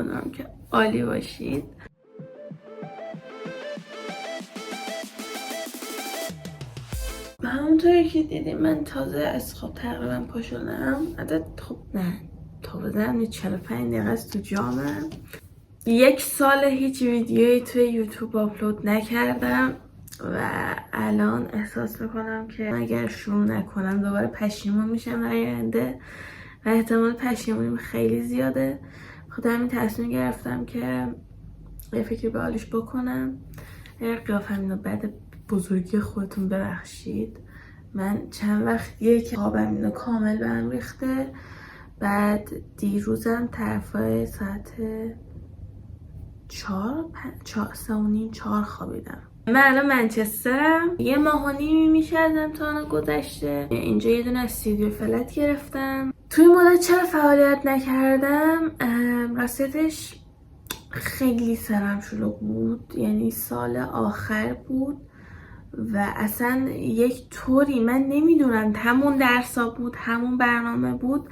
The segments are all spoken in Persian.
امیدوارم که عالی باشید. همونطوری که دیدیم من تازه از خواب تقریبا پا شدم. خب نه تازه 45 دقیقه است تو جامم. 1 سال هیچ ویدیویی توی یوتیوب آپلود نکردم و الان احساس میکنم که اگر شروع نکنم دوباره پشیمون میشم در آینده و احتمال پشیمونیم خیلی زیاده. خود همین تصمیم گرفتم که یه فکری به حالش بکنم. اگر قیافم اینو بعد بزرگی خودتون ببخشید، من چند وقتیه که خوابم اینو کامل به هم ریخته. بعد دیروزم طرفای ساعت 4 خوابیدم. من الان منچسترم. 1 ماه و نیمی میشه از امتحان گذشته. اینجا یه دونه استودیو فلت گرفتم. توی مدت چرا فعالیت نکردم؟ راستش خیلی سرم شلوغ بود، یعنی سال آخر بود و اصلا یک طوری من نمیدونم، همون درسا بود، همون برنامه بود،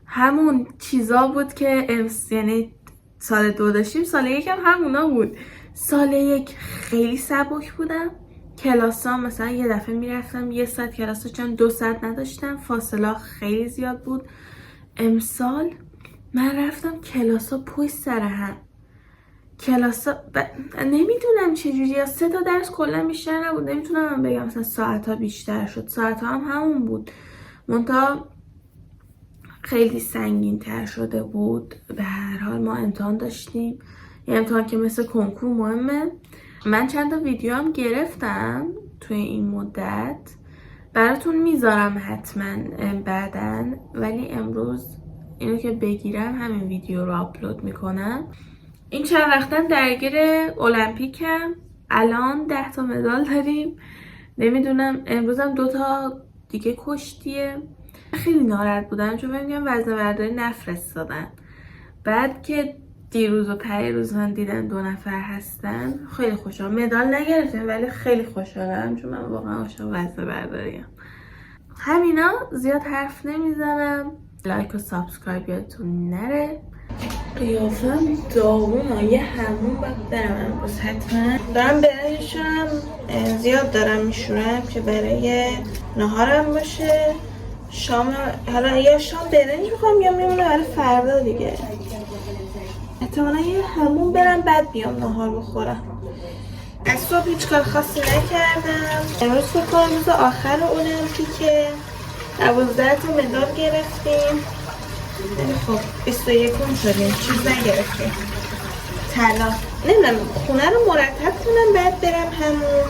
همون چیزا بود که یعنی سال 2 داشتیم، سال 1 هم همونا بود. سال 1 خیلی سبک بودم. کلاسا مثلا یه دفعه میرفتم 1 ساعت کلاسا، چون 2 ساعت نداشتم، فاصله خیلی زیاد بود. امسال من رفتم کلاسا پشت سر هم. نمیدونم چجوری، 3 تا درس کلا بیشتر نبود. نمیتونم من بگم مثلا ساعت ها بیشتر شد، ساعت ها هم همون بود، منتها خیلی سنگین تر شده بود. به هر حال ما امتحان داشتیم، یه امتحان که مثل کنکور مهمه. من چند تا ویدیو هم گرفتم توی این مدت، براتون میذارم حتما بعدن، ولی امروز اینو که بگیرم همین ویدیو رو آپلود میکنم. این چند وقتا درگیر المپیکم. الان 10 تا مدال داریم. نمیدونم امروزم 2 تا دیگه کشتیه. خیلی ناراحت بودم چون میگم وزنه برداری نفرستادن. بعد که دیروز و پریروز من دیدم 2 نفر هستن، خیلی خوشحالم. مدال نگرفتیم ولی خیلی خوشحالم چون من واقعا عاشق وزنه برداریم. همینا، زیاد حرف نمیزنم. لایک و سابسکرایب یادتون نره. قیافم داغونه، یه همون باید برم امروز حتما. دارم برنجشم زیاد دارم میشورم که برای نهارم باشه. شام حالا یا شام برنج میخوام یا میمونه برای فردا دیگه. احتمالا یه همون برم بعد بیام نهار بخورم. از صبح هیچ کار خاصی نکردم. امروز فکر کنم روز آخر المپیکه. 12 تا مدال گرفتیم. خب 21 شدیم، چیز نگرفتیم. طلا. نمیدونم خونه رو مرتب کنم بعد برم همون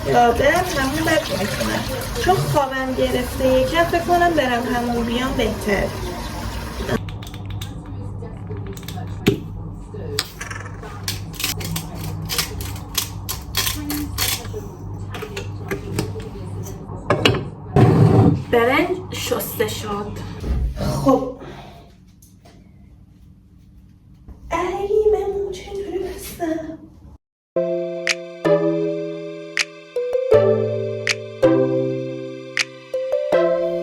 یا برم همون بعد بکنم، چون خوابم گرفته. یکم فکر کنم برم همون بیام بهتر. برنج شسته شد. خب ای من چطوری بستم؟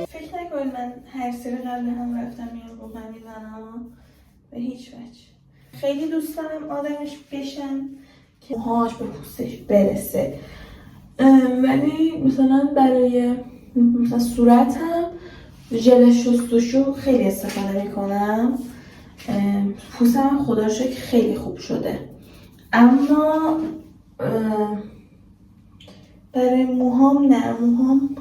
فکر نکنید من هر سری قبل هم رفتم میام روغن میزنم، به هیچ وجه. خیلی دوست دارم آدمش بشم که موهاش به پوستش برسه، ولی مثلا برای مثلا صورتم ژل شستشو خیلی استفاده میکنم. پوستم خدا رو شکر خیلی خوب شده، اما برای موهام نه. موهام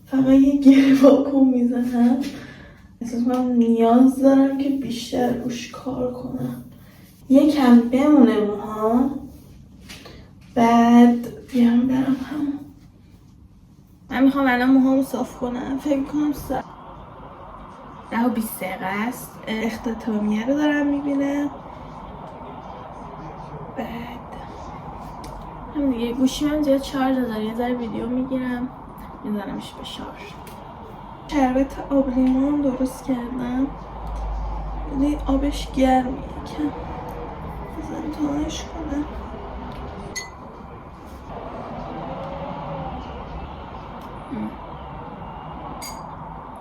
فقط یه گره واکوم میزنم. احساس کنم نیاز دارم که بیشتر روش کار کنم. یکم بمونه موهام بعد بیام برم همون. من میخوام الان موهامو صاف کنم. فکر کنم 10 و 20 دقیقه است. اختتامیه رو دارم میبینم. بعد هم دیگه گوشیم هم زیاد شارژ داره، یه ذره ویدیو میگیرم میذارمش به شارژ. شربت آب لیمون درست کردم ولی آبش گرمه، یکم بزن تانش کنم.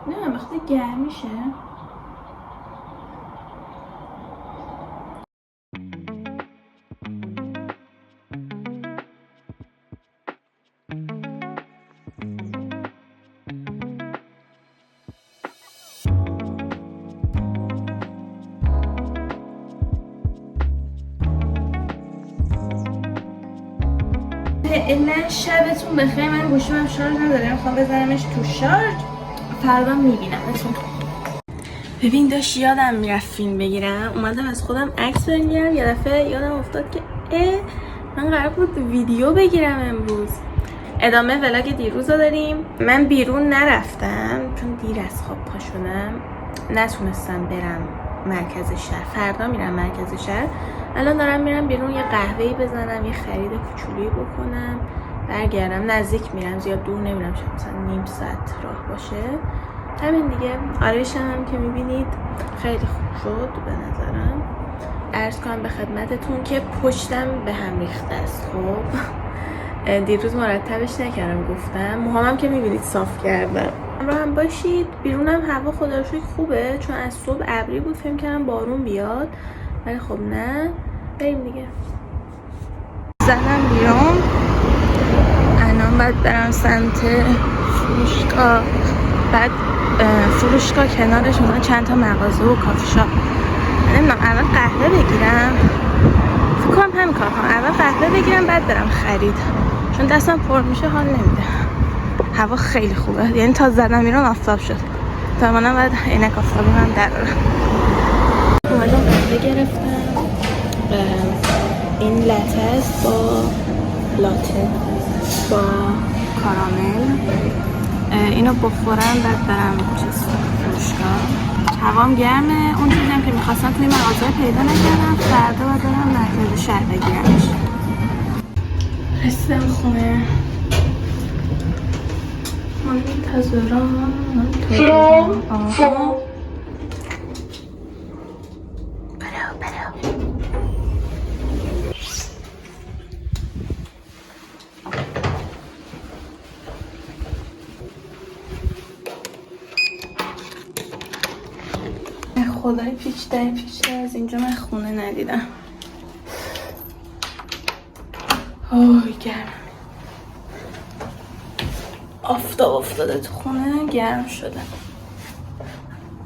نه وقتی گرم میشه فعلا شبتون بخیر. من گوشیمم شارژ نداره، میخوام بزنمش تو شارژ، فردا میبینمتون. ببین داشت یادم میرفت فیلم بگیرم، اومدم از خودم عکس بگیرم، یه دفعه یادم افتاد که من قرار بود ویدیو بگیرم امروز. ادامه ولاگ دیروز رو داریم. من بیرون نرفتم چون دیر از خواب پا شدم، نتونستم برم مرکز شهر. فردا میرم مرکز شهر. الان دارم میرم بیرون یه قهوه‌ای بزنم، یه خرید کوچولی بکنم، برگردم. نزدیک میرم، زیاد دور نمیرم، شاید مثلا نیم ساعت راه باشه. همین دیگه. آرایشم هم که میبینید خیلی خوب شد به نظرم. عرض کنم به خدمتتون که پشتم به هم ریخته است. خب دیروز مرتبش نکردم، گفتم. موهامم که میبینید صاف کردم. همراه هم باشید. بیرونم هوا خدا رو شکر خوبه، چون از صبح ابری بود، فکر کردم بارون بیاد ولی خب نه. بریم دیگه. زدم بیرون. الان باید برم سمت فروشگاه. بعد فروشگاه کنارش مثلا چند تا مغازه و کافی شاپ. نمیدونم اول قهوه بگیرم، فکر کنم همین کار کنم. اول قهوه بگیرم بعد برم خرید، چون دستم پر میشه حال نمیده. هوا خیلی خوبه، یعنی تا زدم بیرون آفتاب شد. تا منم باید عینک آفتابی من درارم. اومدم قهوه گرفتم. این لته است با لاته با کارامل. اینو بخورم بعد برم فروشگاه. هوام گرمه. اون چیزی هم که میخواستم توی مغازه پیدا نکردم. فردا باید برم مرکز شهر بگیرمش. رسیدم خونه. منتظرم. خدای پیچ‌تر از اینجا من خونه ندیدم. اوه گرم. آفتاب افتاده تو خونه، گرم شده.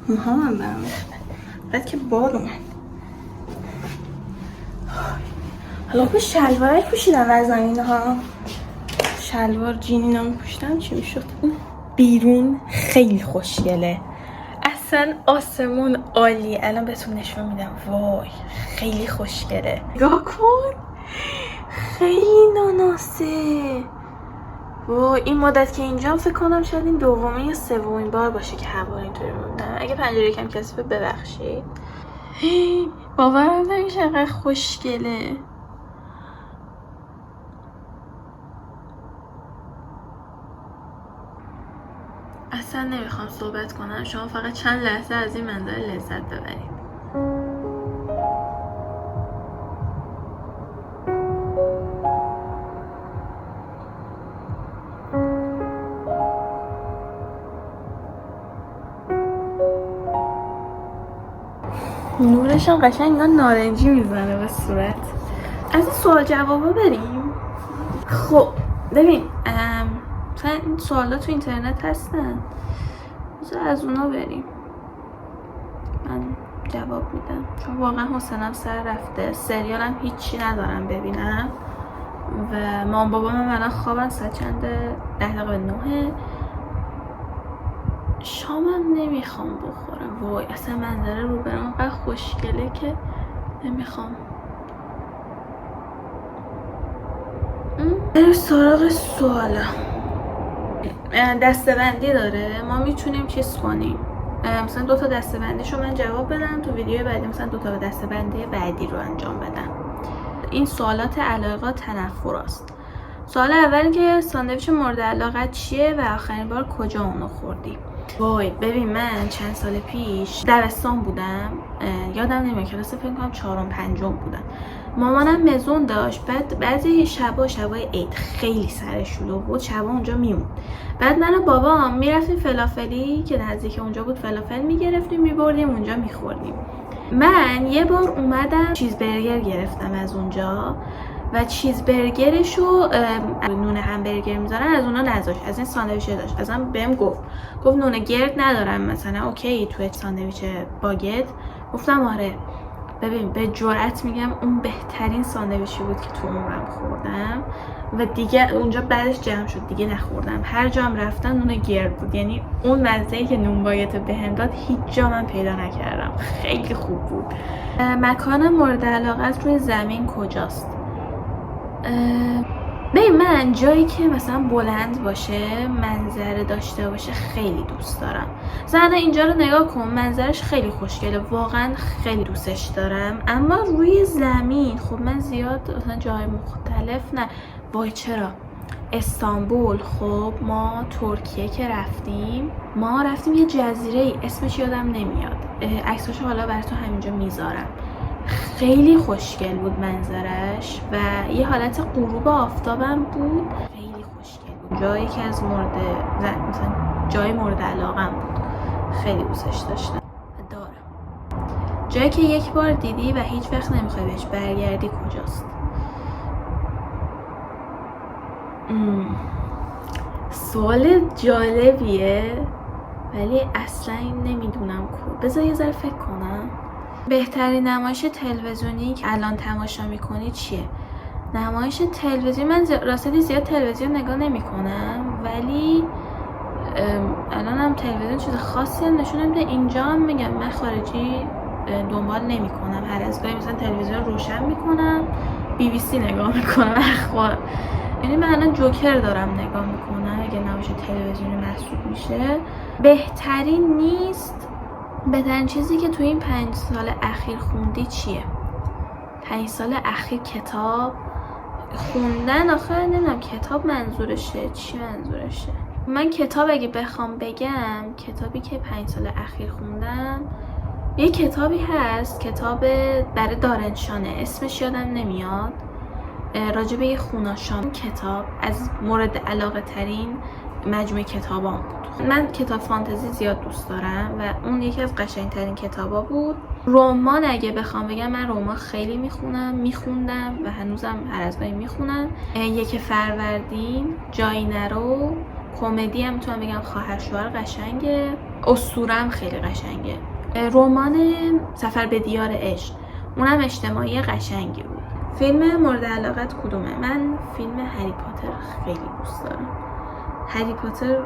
موهام هم برام ریخته. بعد که باد اومد. حالا که شلوارک پوشیدم وزنین ها. شلوار جینینا میپوشیدم چی میشد؟ بیرون خیلی خوشگله. اصلا آسمون عالی. الان بهتون نشون میدم. وای خیلی خوشگله. نگاه کن خیلی ناناسه. وای این مدت که اینجام فکر کنم شاید این دومین یا سومین بار باشه که هوا اینطوری موندم. اگه پنجره یکم کثیفه ببخشید. باورم نمیشه انقدر خوشگله. اصلا نمیخوام صحبت کنم، شما فقط چند لحظه از این منظره لذت ببرید. نورش هم قشنگ انگار نارنجی میزنه به صورت. از این سوال جوابا بریم. خب ببین مثلا این سوالا تو اینترنت هستن، بذار از اونا بریم. من جواب میدم چون واقعا حوصله‌ام سر رفته. سریالم هیچی ندارم ببینم و مام بابام هم الان خوابن. ساعت چنده؟ 8:50. شامم نمیخوام بخورم. وای اصلا منظره رو برام انقدر خوشگله که نمیخوام. بریم سراغ سوالا. دسته‌بندی داره، ما میتونیم چیز کنیم، مثلا 2 تا دسته‌بندیشو من جواب بدم، تو ویدیو بعدی مثلا 2 تا دسته‌بندی بعدی رو انجام بدم. این سوالات علاقه تنفراست. سوال اول که ساندویچ مورد علاقت چیه و آخرین بار کجا اونو خوردی؟ وای ببین من چند سال پیش دبستان بودم، یادم نمیاد کلاس فکر کنم 4م 5م بودم. مامانم مزون داشت. بعد بعضی شبای عید خیلی سر شلوغ بود، شبا اونجا میموند. بعد من و بابام میرفتیم فلافلی که نزدیک اونجا بود، فلافل میگرفتیم میبردیم اونجا میخوردیم. من یه بار اومدم چیزبرگر گرفتم از اونجا و چیزبرگرشو نون همبرگر میذارن، از اونا نذاشت، از این ساندویچ داشت. اصلا بهم گفت نون گرد ندارم مثلا اوکی تو ساندویچ باگت؟ گفتم آره. ببین به جرئت میگم اون بهترین ساندویچی بود که تو عمرم خوردم و دیگه اونجا بعدش جمع شد دیگه نخوردم. هر جا هم رفتن نون گرد بود، یعنی اون مزه‌ای که نون بایت بهم داد هیچ جا من پیدا نکردم. خیلی خوب بود. مکان مورد علاقت روی زمین کجاست؟ ببین من جایی که مثلا بلند باشه، منظره داشته باشه خیلی دوست دارم. مثلا اینجا رو نگاه کن، منظرش خیلی خوشگله، واقعا خیلی دوستش دارم. اما روی زمین خب من زیاد مثلا جای مختلف نه. وای چرا؟ استانبول. خب ما ترکیه که ما رفتیم یه جزیره اسمش یادم نمیاد، عکساشو حالا براتون همینجا میذارم. خیلی خوشگل بود منظرش و یه حالت غروب آفتابم بود. خیلی خوشگل بود. جایی که از مثلا جای مورد علاقم بود. خیلی دوستش داشتم. دارم. جایی که یک بار دیدی و هیچ وقت نمیخوای بهش برگردی کجاست؟ سوال جالبیه ولی اصلا نمیدونم بذار یه ذره فکر کنم. بهترین نمایش تلویزیونی که الان تماشا میکنی چیه؟ نمایش تلویزیون من راستش زیاد تلویزیون نگاه نمیکنم، ولی الان هم تلویزیون چیز خاصی هم نشون نمیده. اینجا هم میگم من خارجی دنبال نمیکنم، هر از گاهی مثلا تلویزیون روشن میکنم BBC نگاه میکنم اخبار. یعنی من الان جوکر دارم نگاه میکنم اگه نمایش تلویزیونی محسوب میشه. بهترین نیست. بهترین چیزی که تو این 5 سال اخیر خوندی چیه؟ 5 سال اخیر کتاب خوندن؟ آخه نمیدونم کتاب منظورشه چی منظورشه. من کتاب اگه بخوام بگم کتابی که 5 سال اخیر خوندم یه کتابی هست، کتاب برای دارنشانه، اسمش یادم نمیاد، راجبه یه خوناشام. کتاب از مورد علاقه ترین مجموعه کتابام بود. من کتاب فانتزی زیاد دوست دارم و اون یکی از قشنگترین کتابا بود. رمان اگه بخوام بگم من رمان خیلی میخوندم و هنوزم هر از گاهی میخونم. یک فروردین، جایی نرو، کمدی هم میتونم بگم خواهر شوهر قشنگه، اسطوره‌ام خیلی قشنگه. رمان سفر به دیار عشق اونم اجتماعی قشنگی بود. فیلم مورد علاقت کدومه؟ من فیلم هری پاتر خیلی دوست دارم. هری پاتر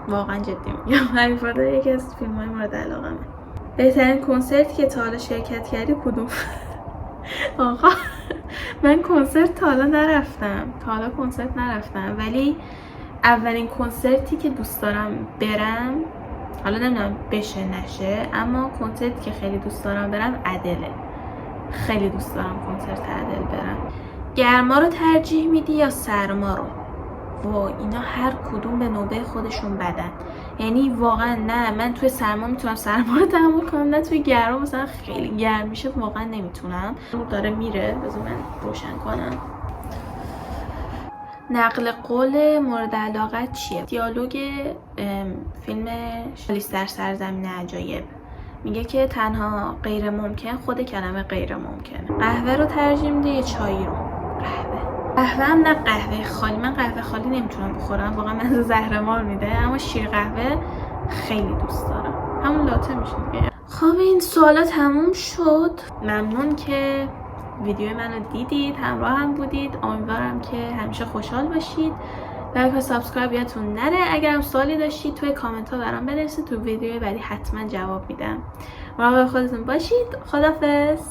واقعا جدی میگم، هری پاتر یکی از فیلم‌های مورد علاقمه. بهترین کنسرت که تا حالا شرکت کردی کدوم؟ آقا من کنسرت تا حالا نرفتم، ولی اولین کنسرتی که دوست دارم برم، حالا نمیدونم بشه نشه، اما کنسرتی که خیلی دوست دارم برم ادله. خیلی دوست دارم کنسرت ادل برم. گرما رو ترجیح میدی یا سرما رو؟ وای اینا هر کدوم به نوبه خودشون بدن. یعنی واقعا نه من توی سرما میتونم سرما رو تحمل کنم، نه توی گرما مثلا خیلی گرم میشه واقعا نمیتونم. داره میره، بذار من روشن کنم. نقل قول مورد علاقت چیه؟ دیالوگ فیلم آلیس در سرزمین عجایب میگه که تنها غیر ممکن خود کلمه غیر ممکنه. قهوه رو ترجیح میده یا چای رو؟ قهوه هم نه قهوه خالی، من قهوه خالی نمیتونم بخورم، واقعا من زهرمار میده، اما شیر قهوه خیلی دوست دارم، همون لاته میشه دیگه. خب این سوالا تموم شد. ممنون که ویدیو منو دیدید، همراه هم بودید. امیدوارم که همیشه خوشحال باشید. لایک و سابسکرایب یادتون نره. اگرم سوالی داشتید توی کامنت ها برام بنویسید، تو ویدیو بعدی حتما جواب میدم. مراقب خودتون باشید. خدافظ.